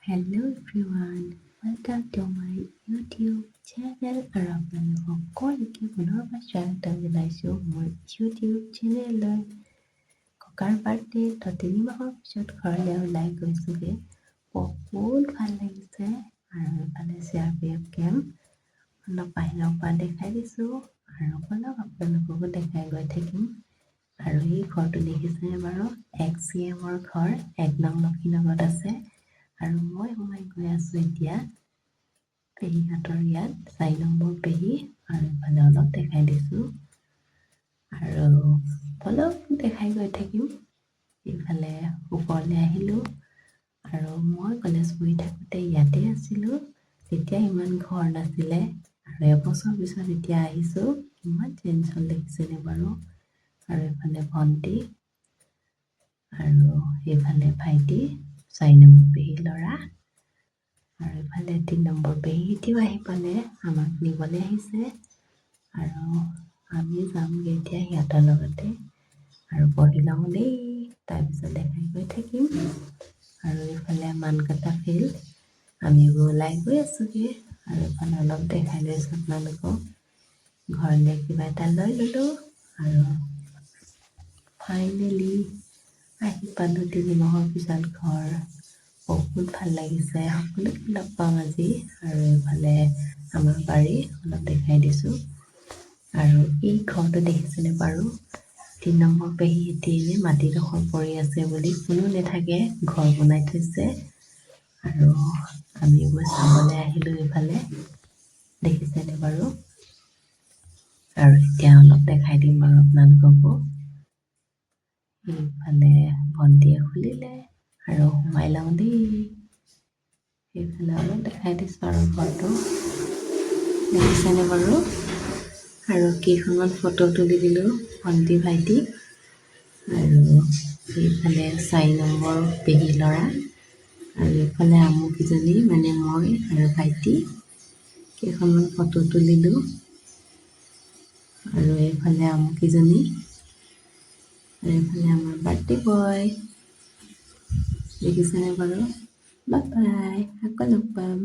Hello everyone, welcome to my YouTube channel আৰু আপোনালোকক সকলোকে পুনৰবাৰ স্বাগতম জনাইছোঁ মোৰ YouTube চেনেললৈ। ককাৰ বাৰ্থডে তো 3 মাহৰ পিছত ঘৰলৈ ওলাই গৈছোঁগৈ। বহুত ভাল লাগিছে আৰু এইফালে CRPF কেম্প অলপ বাহিৰৰ পৰা দেখাই দিছোঁ আৰু অলপ আপোনালোককো দেখাই গৈ থাকিম। আৰু এই ঘৰটো দেখিছেনে বাৰু, XCMৰ ঘৰ 1 নং লক্ষীনগৰত আছে। আৰু মই সোমাই গৈ আছোঁ এতিয়া পেহীহঁতৰ ইয়াত, 4 নম্বৰ পেহী, আৰু এইফালে অলপ দেখাই দিছোঁ আৰু অলপ দেখাই গৈ থাকিম। এইফালে ওপৰলৈ আহিলোঁ আৰু মই কলেজ পঢ়ি থাকোঁতে ইয়াতে আছিলোঁ, তেতিয়া ইমান ঘৰ নাছিলে আৰু এবছৰ পিছত এতিয়া আহিছোঁ। ইমান চেঞ্জ হ'ল দেখিছেনে বাৰু। আৰু এইফালে ভণ্টি আৰু এইফালে ভাইটি, 4 নম্বৰ পেহী ল'ৰা, আৰু এইফালে 3 নম্বৰ পেহী এতিয়াও আহি পালে, আমাক নিবলৈ আহিছে আৰু আমি যামগৈ এতিয়া সিহঁতৰ লগতে। আৰু বহি লওঁ দেই, তাৰপিছত দেখাই গৈ থাকিম। আৰু এইফালে মানকাটা ফিল্ড, আমি ওলাই গৈ আছোঁগৈ আৰু এইফালে অলপ দেখাই লৈছোঁ আপোনালোকক। ঘৰলৈ কিবা এটা লৈ ল'লোঁ আৰু ফাইনেলি আহি পালোঁ 3 মাহৰ পিছত ঘৰ। বহুত ভাল লাগিছে, সকলোকে লগ পাম আজি। আৰু এইফালে আমাৰ বাৰী অলপ দেখাই দিছোঁ। আৰু এই ঘৰটো দেখিছেনে বাৰু, 3 নম্বৰ পেহী এতিয়া মাটিডোখৰ পৰি আছে বুলি কোনো নাথাকে, ঘৰ বনাই থৈছে। আৰু আমি গৈ চাবলৈ আহিলোঁ এইফালে, দেখিছেনে বাৰু। আৰু এতিয়া অলপ দেখাই দিম বাৰু আপোনালোককো। এইফালে ভণ্টিয়ে খুলিলে আৰু সোমাই লওঁ দেই। এইফালে অলপ দেখাই দিছোঁ আৰু ঘৰটো দেখিছেনে বাৰু। আৰু কেইখনমান ফটো তুলি দিলোঁ ভণ্টি ভাইটি। আৰু এইফালে 4 নম্বৰ পেহী ল'ৰা, আৰু এইফালে আমুকেইজনী মানে মই আৰু ভাইটি, কেইখনমান ফটো তুলিলোঁ। আৰু এইফালে আমুকেইজনী, আৰু এইফালে আমাৰ বাৰ্থডে বয়, দেখিছেনে বাৰু। বাই বাই, আকৌ লগ পাম।